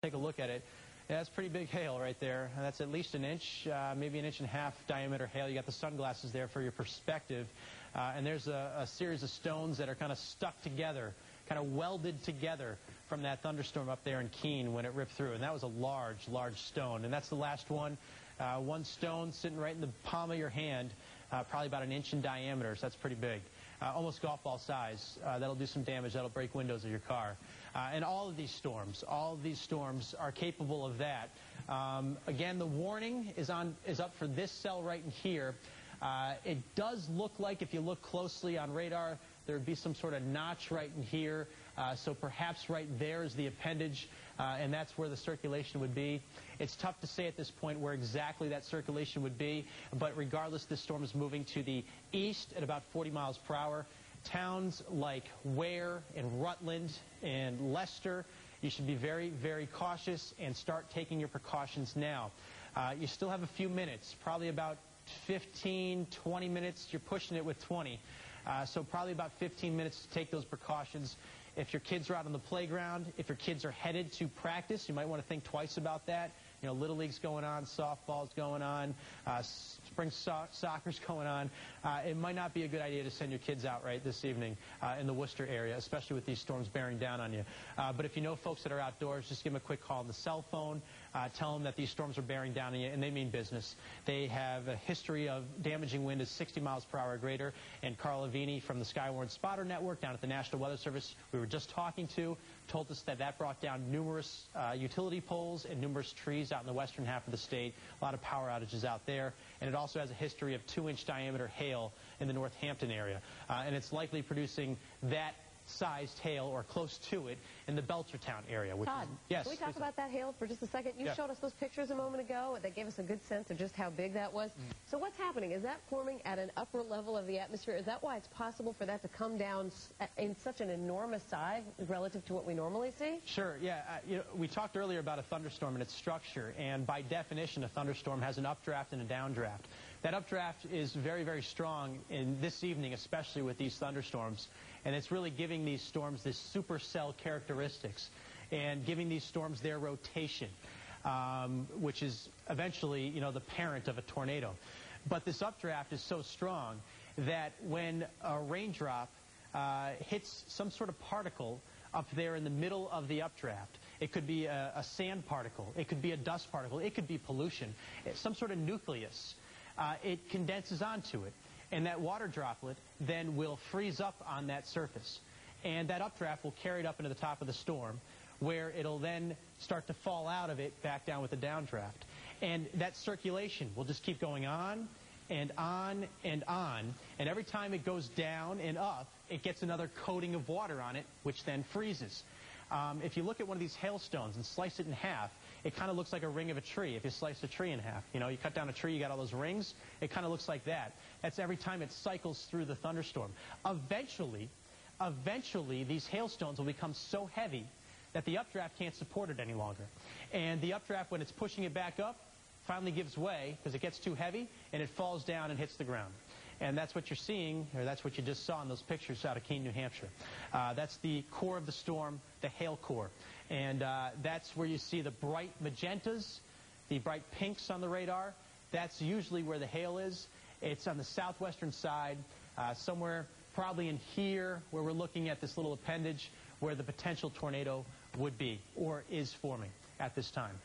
Take a look at it. Yeah, that's pretty big hail right there. That's at least an inch, maybe an inch and a half diameter hail. You got the sunglasses there for your perspective. And there's a series of stones that are kind of stuck together, kind of welded together from that thunderstorm up there in Keene when it ripped through. And that was a large, large stone. And that's the last one. One stone sitting right in the palm of your hand, probably about an inch in diameter, so that's pretty big. Almost golf ball size. That'll do some damage. That'll break windows of your car. And all of these storms are capable of that. Again, the warning is up for this cell right in here. It does look like, if you look closely on radar, there would be some sort of notch right in here. So perhaps right there is the appendage, and that's where the circulation would be. It's tough to say at this point where exactly that circulation would be, but regardless, this storm is moving to the east at about 40 miles per hour. Towns like Ware and Rutland and Leicester, you should be very, very cautious and start taking your precautions now. You still have a few minutes, probably about 15, 20 minutes. You're pushing it with 20. So probably about 15 minutes to take those precautions. If your kids are out on the playground, if your kids are headed to practice, you might want to think twice about that. You know, Little League's going on, softball's going on, spring soccer's going on. It might not be a good idea to send your kids out right this evening in the Worcester area, especially with these storms bearing down on you. But if you know folks that are outdoors, just give them a quick call on the cell phone. Tell them that these storms are bearing down on you, and they mean business. They have a history of damaging wind at 60 miles per hour or greater. And Carl Avini from the Skywarn Spotter Network down at the National Weather Service we were just talking to told us that brought down numerous utility poles and numerous trees out in the western half of the state. A lot of power outages out there. And it also has a history of 2-inch diameter hail in the Northampton area. And it's likely producing that sized hail or close to it in the Belchertown area. Todd, yes, can we talk about that hail for just a second? You showed us those pictures a moment ago that gave us a good sense of just how big that was. So what's happening? Is that forming at an upper level of the atmosphere? Is that why it's possible for that to come down in such an enormous size relative to what we normally see? Sure, yeah. You know, we talked earlier about a thunderstorm and its structure, and by definition, a thunderstorm has an updraft and a downdraft. That updraft is very, very strong in this evening, especially with these thunderstorms. And it's really giving these storms this supercell characteristics and giving these storms their rotation, which is eventually, you know, the parent of a tornado. But this updraft is so strong that when a raindrop hits some sort of particle up there in the middle of the updraft, it could be a sand particle, it could be a dust particle, it could be pollution, some sort of nucleus. It condenses onto it. And that water droplet then will freeze up on that surface. And that updraft will carry it up into the top of the storm, where it'll then start to fall out of it back down with the downdraft. And that circulation will just keep going on and on and on. And every time it goes down and up, it gets another coating of water on it, which then freezes. If you look at one of these hailstones and slice it in half, it kind of looks like a ring of a tree if you slice a tree in half. You know, you cut down a tree, you got all those rings. It kind of looks like that. That's every time it cycles through the thunderstorm. Eventually, these hailstones will become so heavy that the updraft can't support it any longer. And the updraft, when it's pushing it back up, finally gives way because it gets too heavy, and it falls down and hits the ground. And that's what you're seeing, or that's what you just saw in those pictures out of Keene, New Hampshire. That's the core of the storm, the hail core. And that's where you see the bright magentas, the bright pinks on the radar. That's usually where the hail is. It's on the southwestern side, somewhere probably in here where we're looking at this little appendage where the potential tornado would be or is forming at this time.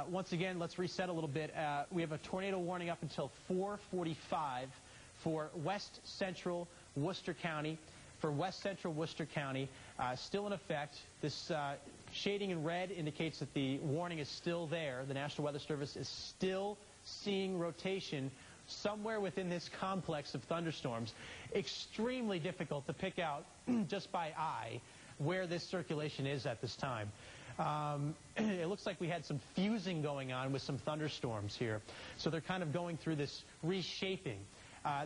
Once again, let's reset a little bit. We have a tornado warning up until 4:45 for west central Worcester County. For west central Worcester County, still in effect. This shading in red indicates that the warning is still there. The National Weather Service is still seeing rotation somewhere within this complex of thunderstorms. Extremely difficult to pick out just by eye where this circulation is at this time. It looks like we had some fusing going on with some thunderstorms here. So they're kind of going through this reshaping.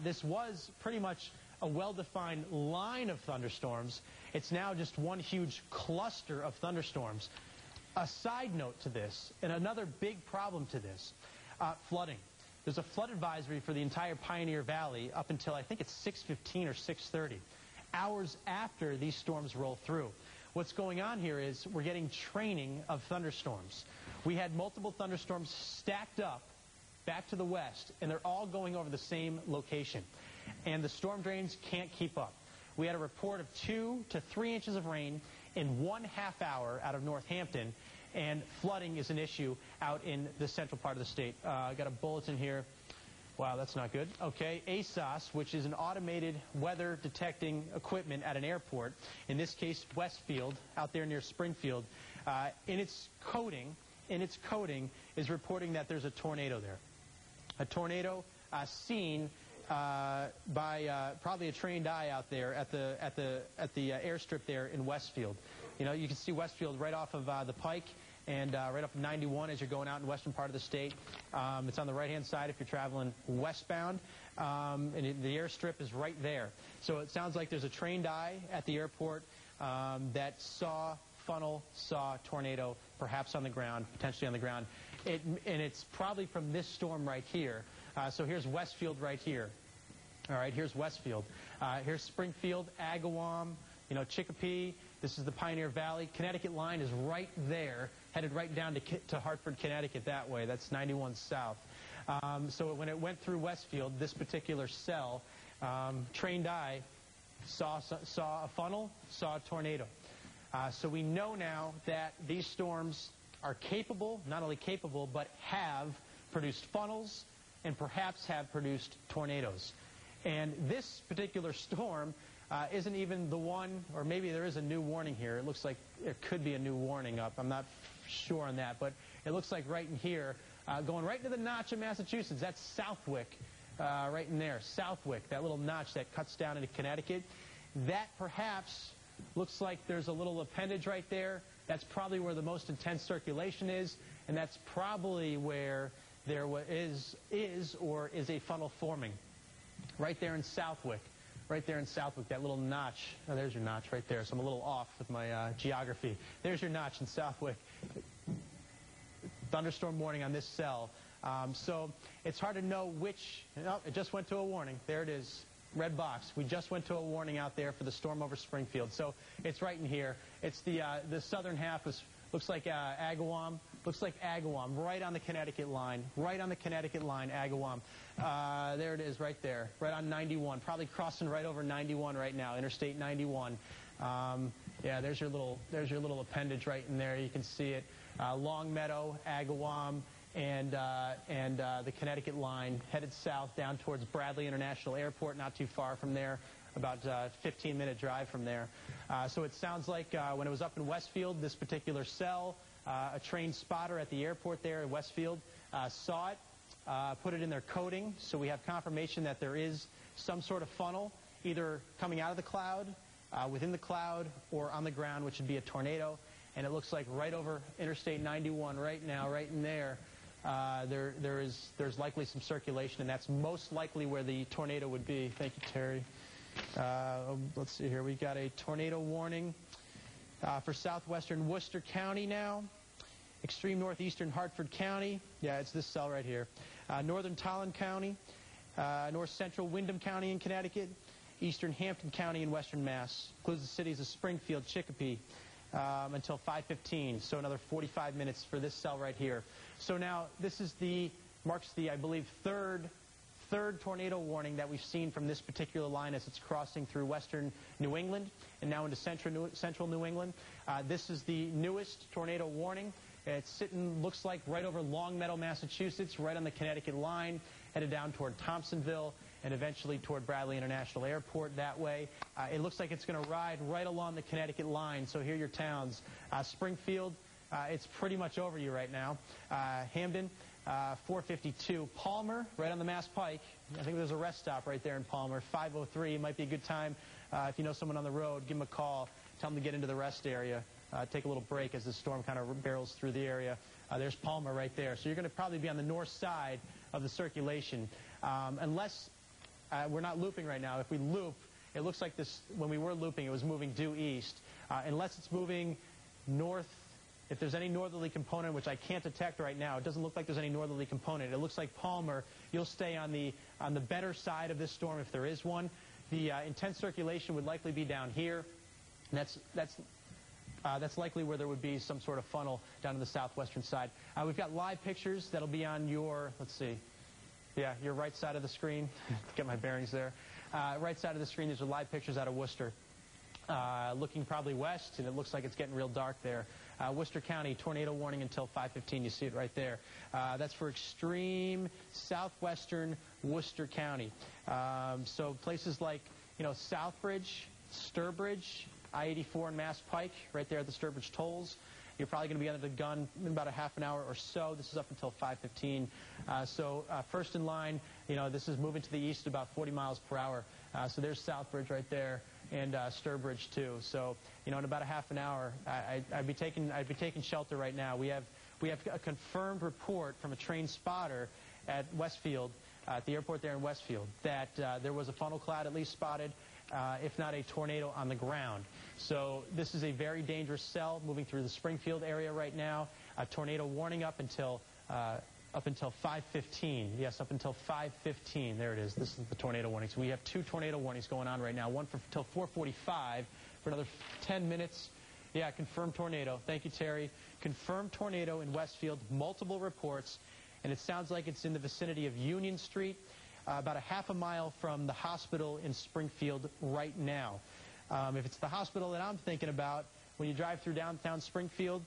This was pretty much a well-defined line of thunderstorms. It's now just one huge cluster of thunderstorms. A side note to this, and another big problem to this, flooding. There's a flood advisory for the entire Pioneer Valley up until I think it's 6:15 or 6:30, hours after these storms roll through. what's going on here is we're getting training of thunderstorms. We had multiple thunderstorms stacked up back to the west, and they're all going over the same location. And the storm drains can't keep up. We had a report of 2 to 3 inches of rain in 1/2 hour out of Northampton, and flooding is an issue out in the central part of the state. I got a bulletin here. Wow, that's not good. Okay, ASOS, which is an automated weather detecting equipment at an airport, in this case Westfield, out there near Springfield, in its coding is reporting that there's a tornado there. A tornado seen by probably a trained eye out there at the airstrip there in Westfield. You know, you can see Westfield right off of the Pike and right up 91 as you're going out in the western part of the state. It's on the right-hand side if you're traveling westbound, and the airstrip is right there. So it sounds like there's a trained eye at the airport that saw tornado, perhaps on the ground, potentially on the ground. And it's probably from this storm right here. So here's Westfield right here. All right, here's Westfield. Here's Springfield, Agawam, you know, Chicopee. This is the Pioneer Valley. Connecticut line is right there, headed right down to Hartford, Connecticut that way. That's 91 south. So when it went through Westfield, this particular cell, trained eye saw a funnel, saw a tornado. So we know now that these storms are capable, not only capable, but have produced funnels and perhaps have produced tornadoes. And this particular storm isn't even the one, or maybe there is a new warning here. It looks like there could be a new warning up. I'm not sure on that, but it looks like right in here, going right into the notch of Massachusetts. That's Southwick, right in there. Southwick, that little notch that cuts down into Connecticut. That perhaps looks like there's a little appendage right there. That's probably where the most intense circulation is, and that's probably where there is a funnel forming. Right there in Southwick. Right there in Southwick, that little notch. Oh, there's your notch right there. So I'm a little off with my geography. There's your notch in Southwick. Thunderstorm warning on this cell. So it's hard to know which. Oh, it just went to a warning. There it is. Red box. We just went to a warning out there for the storm over Springfield. So it's right in here. It's the southern half looks like Agawam. Looks like Agawam, right on the Connecticut line. Right on the Connecticut line, Agawam. There it is right there, right on 91. Probably crossing right over 91 right now, Interstate 91. Yeah, there's your little appendage right in there. You can see it. Long Meadow, Agawam, and the Connecticut line headed south down towards Bradley International Airport, not too far from there, about a 15-minute drive from there. So it sounds like when it was up in Westfield, this particular cell, a trained spotter at the airport there in Westfield saw it, put it in their coding, so we have confirmation that there is some sort of funnel, either coming out of the cloud, within the cloud, or on the ground, which would be a tornado. And it looks like right over Interstate 91 right now, right in there, there's likely some circulation, and that's most likely where the tornado would be. Thank you, Terry. Let's see here. We've got a tornado warning for southwestern Worcester County now. Extreme northeastern Hartford County. Yeah, it's this cell right here. Northern Tolland County. North central Windham County in Connecticut. Eastern Hampton County in western Mass. Includes the cities of Springfield, Chicopee, until 5:15. So another 45 minutes for this cell right here. So now this is marks the, I believe, third tornado warning that we've seen from this particular line as it's crossing through western New England and now into central New England. This is the newest tornado warning. It's sitting, looks like, right over Longmeadow, Massachusetts, right on the Connecticut line, headed down toward Thompsonville and eventually toward Bradley International Airport that way. It looks like it's going to ride right along the Connecticut line. So here are your towns. Springfield, it's pretty much over you right now. Hamden, 452. Palmer, right on the Mass Pike. I think there's a rest stop right there in Palmer. 503. It might be a good time if you know someone on the road, give them a call. Tell them to get into the rest area. Take a little break as the storm kind of barrels through the area. There's Palmer right there. So you're going to probably be on the north side of the circulation. Unless we're not looping right now. If we loop, it looks like this, when we were looping, it was moving due east. Unless it's moving north, if there's any northerly component, which I can't detect right now, it doesn't look like there's any northerly component. It looks like Palmer, you'll stay on the better side of this storm if there is one. The intense circulation would likely be down here. And that's That's likely where there would be some sort of funnel down to the southwestern side. We've got live pictures that'll be on your, let's see, yeah, your right side of the screen. Get my bearings there. Right side of the screen, these are live pictures out of Worcester. Looking probably west, and it looks like it's getting real dark there. Worcester County, tornado warning until 5:15. You see it right there. That's for extreme southwestern Worcester County. So places like, Southbridge, Sturbridge, I-84 and Mass Pike, right there at the Sturbridge tolls. You're probably going to be under the gun in about a half an hour or so. This is up until 5:15. So first in line, this is moving to the east about 40 miles per hour. So there's Southbridge right there, and Sturbridge too. So in about a half an hour, I'd be taking shelter right now. We have a confirmed report from a train spotter at Westfield, at the airport there in Westfield, that there was a funnel cloud at least spotted, if not a tornado on the ground. So this is a very dangerous cell moving through the Springfield area right now. A tornado warning up until 5:15. Yes, up until 5:15. There it is. This is the tornado warning. So we have 2 tornado warnings going on right now. One until 4:45 for another 10 minutes. Yeah, confirmed tornado. Thank you, Terry. Confirmed tornado in Westfield. Multiple reports. And it sounds like it's in the vicinity of Union Street, about a half a mile from the hospital in Springfield right now. If it's the hospital that I'm thinking about, when you drive through downtown Springfield,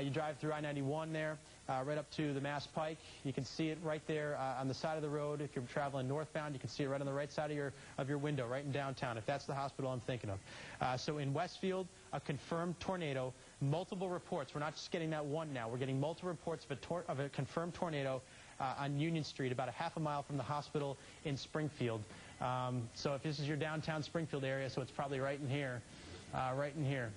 you drive through I-91 there, right up to the Mass Pike. You can see it right there on the side of the road. If you're traveling northbound, you can see it right on the right side of your window, right in downtown, if that's the hospital I'm thinking of. So in Westfield, a confirmed tornado, multiple reports. We're not just getting that one now. We're getting multiple reports of a confirmed tornado on Union Street, about a half a mile from the hospital in Springfield. So if this is your downtown Springfield area, so it's probably right in here, right in here.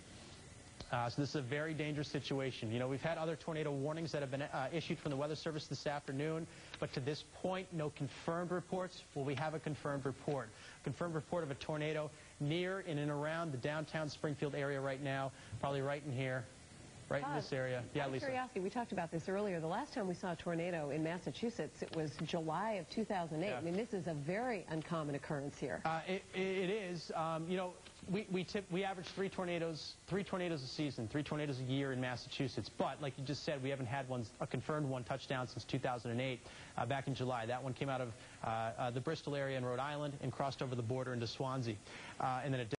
So this is a very dangerous situation. We've had other tornado warnings that have been issued from the Weather Service this afternoon, but to this point, no confirmed reports. Well, we have a confirmed report. Confirmed report of a tornado near and in around the downtown Springfield area right now, probably right in here. Right in this area. Yeah, out of Lisa. curiosity, we talked about this earlier. The last time we saw a tornado in Massachusetts, it was July of 2008. Yeah. I mean, this is a very uncommon occurrence here. It is. We average 3 tornadoes a season, 3 tornadoes a year in Massachusetts. But like you just said, we haven't had a confirmed one touchdown since 2008, back in July. That one came out of the Bristol area in Rhode Island and crossed over the border into Swansea, and then it